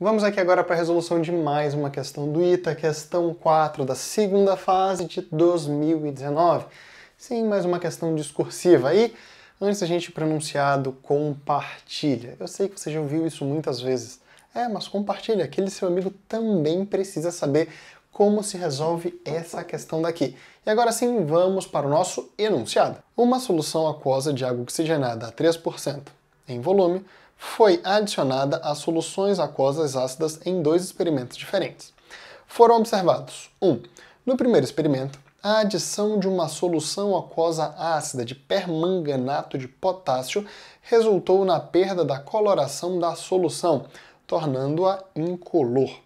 Vamos aqui agora para a resolução de mais uma questão do ITA, questão 4 da segunda fase de 2019. Sim, mais uma questão discursiva. E antes da gente pronunciado compartilha. Eu sei que você já ouviu isso muitas vezes. Mas compartilha, aquele seu amigo também precisa saber como se resolve essa questão daqui. E agora sim, vamos para o nosso enunciado. Uma solução aquosa de água oxigenada a 3% em volume foi adicionada às soluções aquosas ácidas em dois experimentos diferentes. Foram observados: 1. No primeiro experimento, a adição de uma solução aquosa ácida de permanganato de potássio resultou na perda da coloração da solução, tornando-a incolor.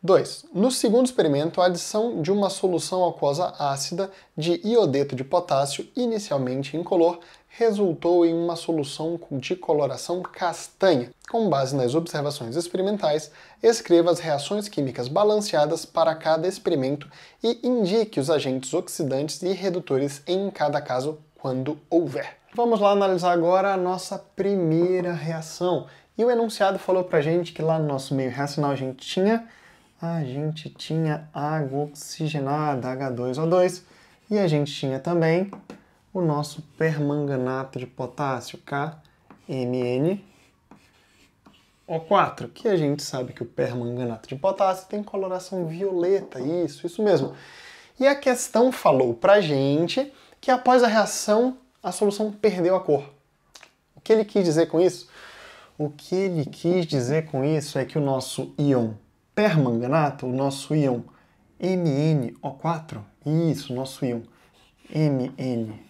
2. No segundo experimento, a adição de uma solução aquosa ácida de iodeto de potássio, inicialmente incolor, resultou em uma solução de coloração castanha. Com base nas observações experimentais, escreva as reações químicas balanceadas para cada experimento e indique os agentes oxidantes e redutores em cada caso, quando houver. Vamos lá analisar agora a nossa primeira reação. E o enunciado falou pra gente que lá no nosso meio reacional a gente tinha água oxigenada, H2O2, e a gente tinha também o nosso permanganato de potássio, KMnO4, que a gente sabe que o permanganato de potássio tem coloração violeta, isso mesmo. E a questão falou pra gente que após a reação, a solução perdeu a cor. O que ele quis dizer com isso? O que ele quis dizer com isso é que o nosso íon permanganato, o nosso íon MnO4, isso, o nosso íon MnO4,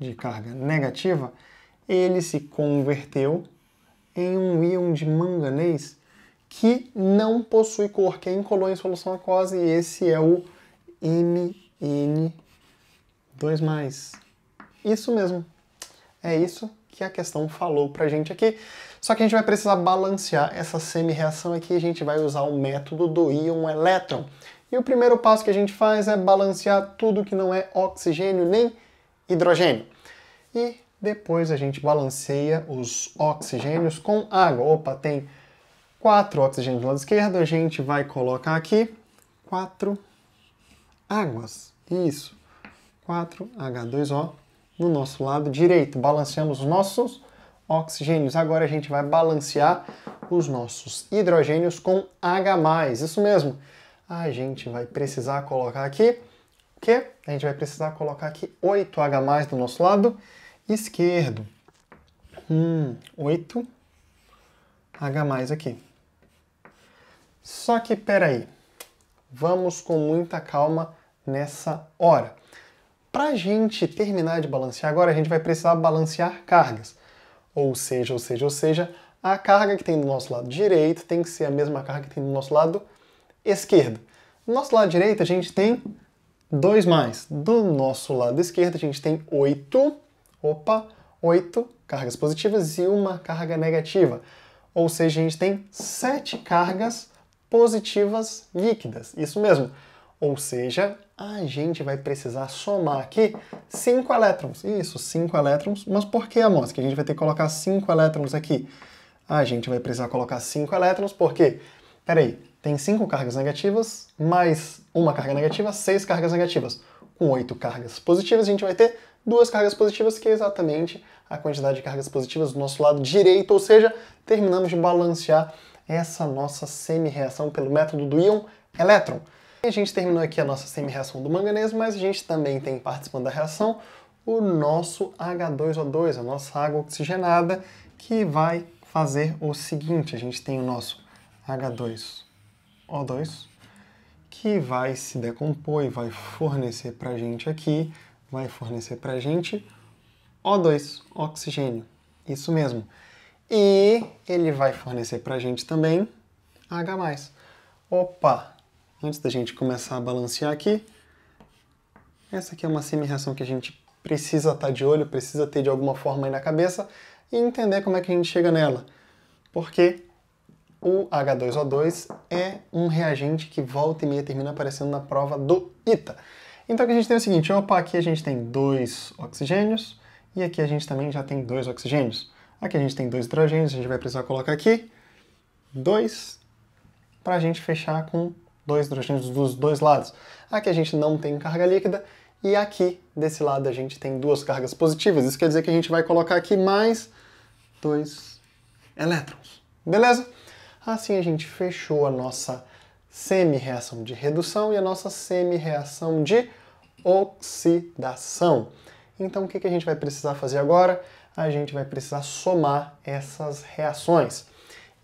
de carga negativa, ele se converteu em um íon de manganês que não possui cor, que é incolor em solução aquosa, e esse é o Mn2+. Isso mesmo. É isso que a questão falou pra gente aqui. Só que a gente vai precisar balancear essa semi-reação aqui. A gente vai usar o método do íon elétron. E o primeiro passo que a gente faz é balancear tudo que não é oxigênio nem hidrogênio. E depois a gente balanceia os oxigênios com água. Opa, tem 4 oxigênios do lado esquerdo. A gente vai colocar aqui 4 águas. Isso. 4 H2O no nosso lado direito. Balanceamos os nossos oxigênios. Agora a gente vai balancear os nossos hidrogênios com H+. Isso mesmo. A gente vai precisar colocar aqui o quê? A gente vai precisar colocar aqui 8H+ do nosso lado esquerdo. 8H+ aqui. Só que, peraí. Vamos com muita calma nessa hora. Para a gente terminar de balancear agora, a gente vai precisar balancear cargas. Ou seja, a carga que tem do nosso lado direito tem que ser a mesma carga que tem do nosso lado esquerdo. Do nosso lado direito a gente tem 2+. Do nosso lado esquerdo a gente tem 8 cargas positivas e uma carga negativa. Ou seja, a gente tem 7 cargas positivas líquidas. Isso mesmo. Ou seja, a gente vai precisar somar aqui 5 elétrons. Isso, 5 elétrons. Mas por que, Amos, que a gente vai ter que colocar 5 elétrons aqui? A gente vai precisar colocar 5 elétrons porque, peraí, tem 5 cargas negativas mais uma carga negativa, 6 cargas negativas. Com 8 cargas positivas, a gente vai ter 2 cargas positivas, que é exatamente a quantidade de cargas positivas do nosso lado direito. Ou seja, terminamos de balancear essa nossa semi-reação pelo método do íon elétron. A gente terminou aqui a nossa semi-reação do manganês, mas a gente também tem participando da reação o nosso H2O2, a nossa água oxigenada, que vai fazer o seguinte: a gente tem o nosso H2O2, que vai se decompor e vai fornecer pra gente aqui, vai fornecer pra gente O2, oxigênio. Isso mesmo. E ele vai fornecer pra gente também H+. Opa! Antes da gente começar a balancear aqui, essa aqui é uma semi-reação que a gente precisa estar de olho, precisa ter de alguma forma aí na cabeça e entender como é que a gente chega nela. Porque o H2O2 é um reagente que volta e meia termina aparecendo na prova do ITA. Então aqui a gente tem o seguinte, opa, aqui a gente tem 2 oxigênios e aqui a gente também já tem 2 oxigênios. Aqui a gente tem 2 hidrogênios, a gente vai precisar colocar aqui 2 para a gente fechar com 2 hidrogênios dos dois lados. Aqui a gente não tem carga líquida e aqui desse lado a gente tem 2 cargas positivas. Isso quer dizer que a gente vai colocar aqui mais 2 elétrons. Beleza? Assim a gente fechou a nossa semi-reação de redução e a nossa semi-reação de oxidação. Então o que a gente vai precisar fazer agora? A gente vai precisar somar essas reações.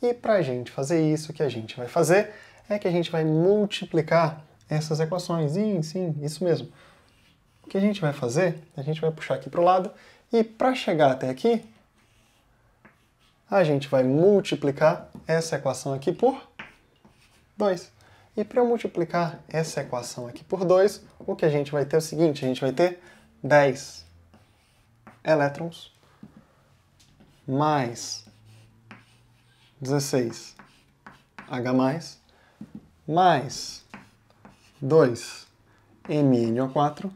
E para a gente fazer isso, o que a gente vai fazer é que a gente vai multiplicar essas equações. Sim, isso mesmo. O que a gente vai fazer, a gente vai puxar aqui para o lado e para chegar até aqui, a gente vai multiplicar essa equação aqui por 2. E para eu multiplicar essa equação aqui por 2, o que a gente vai ter é o seguinte, a gente vai ter 10 elétrons mais 16 H+, mais 2 MnO4.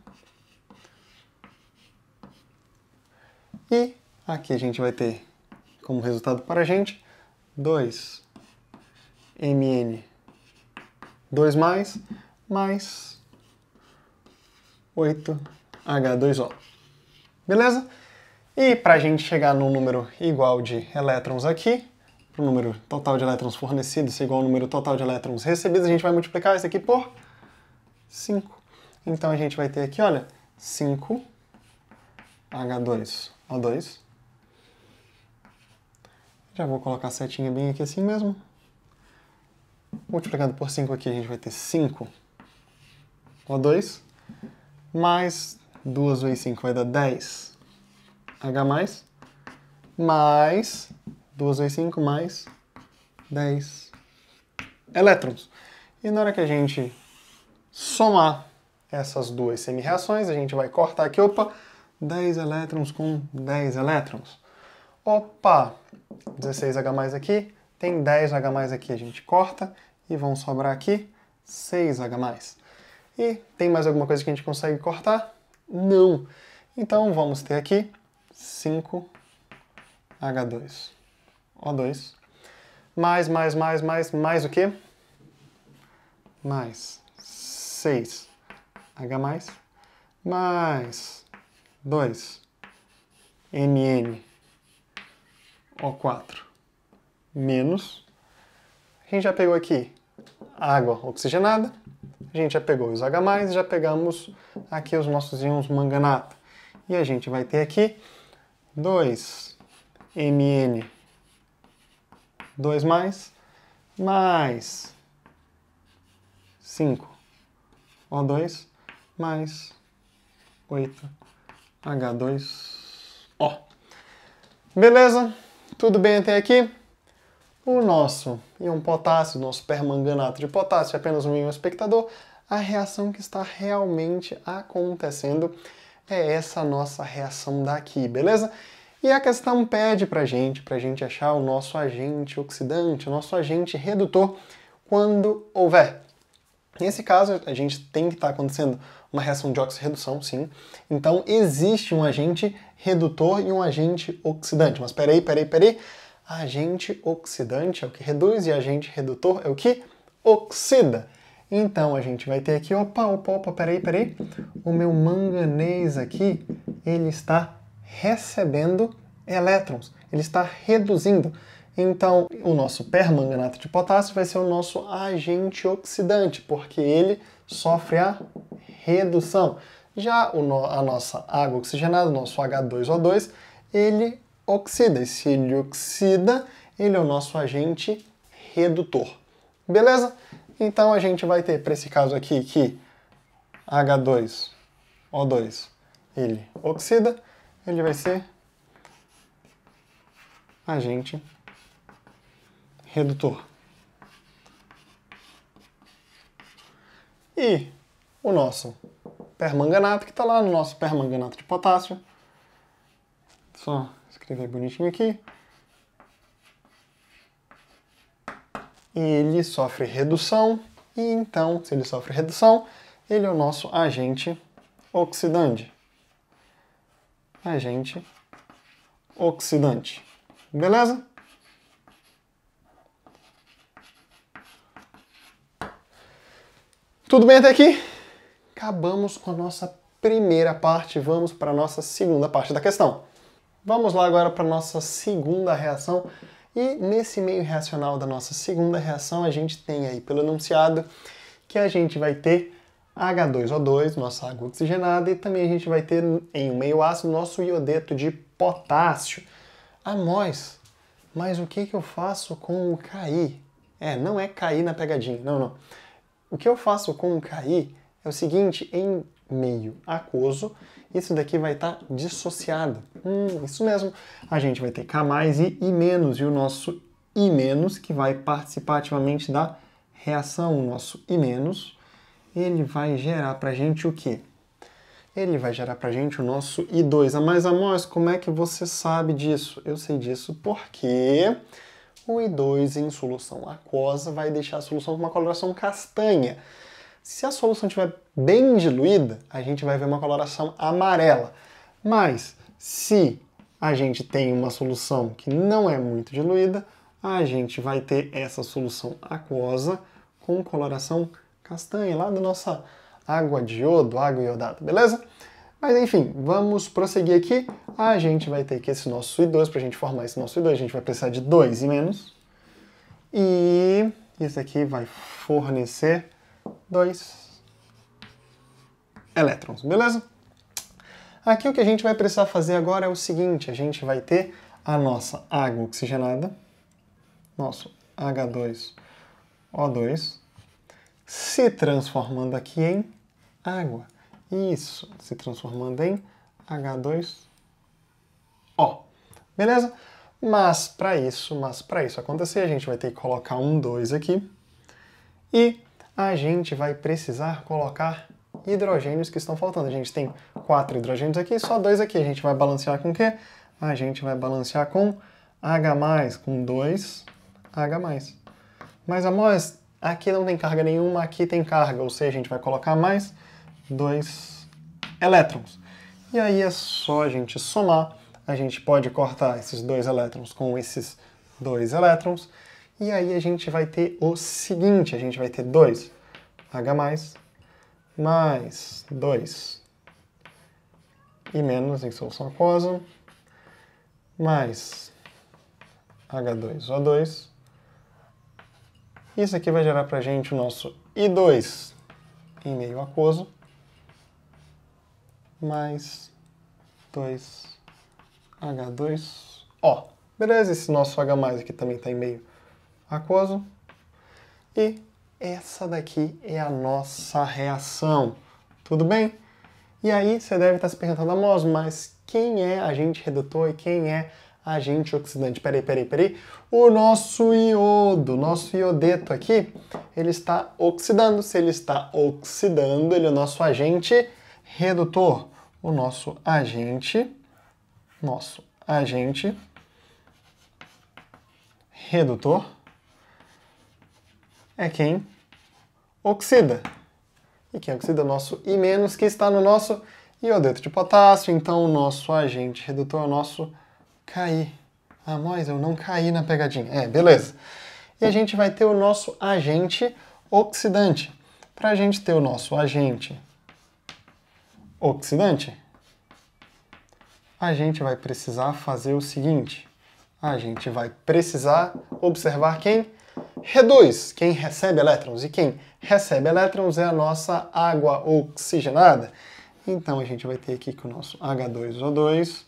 E aqui a gente vai ter como resultado para a gente 2 Mn2+, mais 8 H2O. Beleza? E para a gente chegar num número igual de elétrons aqui, para o número total de elétrons fornecidos ser igual ao número total de elétrons recebidos, a gente vai multiplicar isso aqui por 5. Então a gente vai ter aqui, olha, 5 H2O2. Já vou colocar a setinha bem aqui assim mesmo. Multiplicando por 5 aqui, a gente vai ter 5 O2, mais 2 vezes 5 vai dar 10 H+, mais 2 vezes 5 mais 10 elétrons. E na hora que a gente somar essas duas semi-reações, a gente vai cortar aqui, opa, 10 elétrons com 10 elétrons. Opa, 16H+ aqui, tem 10H+ aqui, a gente corta e vão sobrar aqui 6H+. E tem mais alguma coisa que a gente consegue cortar? Não. Então vamos ter aqui 5H2O2 mais o quê? Mais 6H+, mais 2 MnO4 menos, a gente já pegou aqui água oxigenada, a gente já pegou os H+, já pegamos aqui os nossos íons manganato. E a gente vai ter aqui 2 Mn2+, mais 5O2, mais 8H2O. Beleza? Tudo bem até aqui? O nosso íon potássio, nosso permanganato de potássio, é apenas um íon espectador. A reação que está realmente acontecendo é essa nossa reação daqui, beleza? E a questão pede pra gente achar o nosso agente oxidante, o nosso agente redutor, quando houver. Nesse caso, a gente tem que estar acontecendo uma reação de oxirredução, sim. Então, existe um agente redutor e um agente oxidante. Mas peraí. Agente oxidante é o que reduz e agente redutor é o que oxida. Então, a gente vai ter aqui, peraí. O meu manganês aqui, ele está recebendo elétrons. Ele está reduzindo. Então, o nosso permanganato de potássio vai ser o nosso agente oxidante, porque ele sofre a redução. Já a nossa água oxigenada, o nosso H2O2, ele oxida. E se ele oxida, ele é o nosso agente redutor. Beleza? Então, a gente vai ter, para esse caso aqui, que H2O2, ele oxida, ele vai ser agente redutor. E o nosso permanganato, que está lá no nosso permanganato de potássio, só escrever bonitinho aqui, e ele sofre redução, e então, se ele sofre redução, ele é o nosso agente oxidante. Agente oxidante. beleza? Tudo bem até aqui? Acabamos com a nossa primeira parte, vamos para a nossa segunda parte da questão. Vamos lá agora para a nossa segunda reação, e nesse meio reacional da nossa segunda reação a gente tem aí pelo enunciado que a gente vai ter H2O2, nossa água oxigenada, e também a gente vai ter em um meio ácido nosso iodeto de potássio. Amós, mas o que eu faço com o Ki? Não é cair na pegadinha, não. O que eu faço com o Ki é o seguinte, em meio aquoso, isso daqui vai estar dissociado. Isso mesmo, a gente vai ter K+, e I-, e o nosso I-, que vai participar ativamente da reação, o nosso I-, ele vai gerar pra gente o quê? Ele vai gerar pra gente o nosso I2. Mas, Amós, como é que você sabe disso? Eu sei disso porque o I2 em solução aquosa vai deixar a solução com uma coloração castanha. Se a solução estiver bem diluída, a gente vai ver uma coloração amarela. Mas se a gente tem uma solução que não é muito diluída, a gente vai ter essa solução aquosa com coloração castanha, lá da nossa água de iodo, água iodada, beleza? Mas enfim, vamos prosseguir aqui. A gente vai ter que esse nosso I2, para a gente formar esse nosso I2, a gente vai precisar de 2 I-. E isso aqui vai fornecer 2 elétrons, beleza? Aqui o que a gente vai precisar fazer agora é o seguinte, a gente vai ter a nossa água oxigenada, nosso H2O2, se transformando aqui em água. Isso, se transformando em H2O. Beleza? Mas para isso acontecer, a gente vai ter que colocar um 2 aqui. E a gente vai precisar colocar hidrogênios que estão faltando. A gente tem 4 hidrogênios aqui, só 2 aqui. A gente vai balancear com o quê? A gente vai balancear com H+, com 2H+. Mas, Amós, aqui não tem carga nenhuma, aqui tem carga, ou seja, a gente vai colocar mais 2 elétrons. E aí é só a gente somar, a gente pode cortar esses 2 elétrons com esses 2 elétrons, e aí a gente vai ter o seguinte, a gente vai ter 2H+, mais 2 I- em solução aquosa, mais H2O2. Isso aqui vai gerar pra gente o nosso I2 em meio aquoso, mais 2H2O. Beleza? Esse nosso H+ aqui também está em meio aquoso. E essa daqui é a nossa reação. Tudo bem? E aí você deve estar se perguntando, Amós, mas quem é agente redutor e quem é agente oxidante? Peraí. O nosso iodo, nosso iodeto aqui, ele está oxidando. Se ele está oxidando, ele é o nosso agente redutor. O nosso agente redutor é quem oxida. E quem oxida é o nosso I-, que está no nosso iodeto de potássio. Então, o nosso agente redutor é o nosso Ki. Amós, eu não caí na pegadinha. Beleza. E a gente vai ter o nosso agente oxidante. Para a gente ter o nosso agente oxidante, a gente vai precisar fazer o seguinte. A gente vai precisar observar quem reduz, quem recebe elétrons. E quem recebe elétrons é a nossa água oxigenada. Então a gente vai ter aqui que o nosso H2O2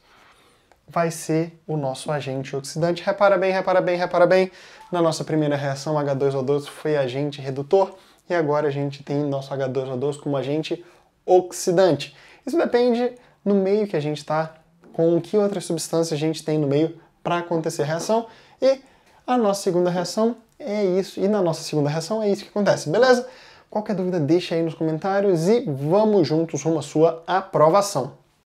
vai ser o nosso agente oxidante. Repara bem. Na nossa primeira reação, H2O2 foi agente redutor. E agora a gente tem nosso H2O2 como agente oxidante. Isso depende no meio que a gente está, com que outras substâncias a gente tem no meio para acontecer a reação. E a nossa segunda reação é isso. E na nossa segunda reação é isso que acontece, beleza? Qualquer dúvida deixa aí nos comentários e vamos juntos rumo à sua aprovação.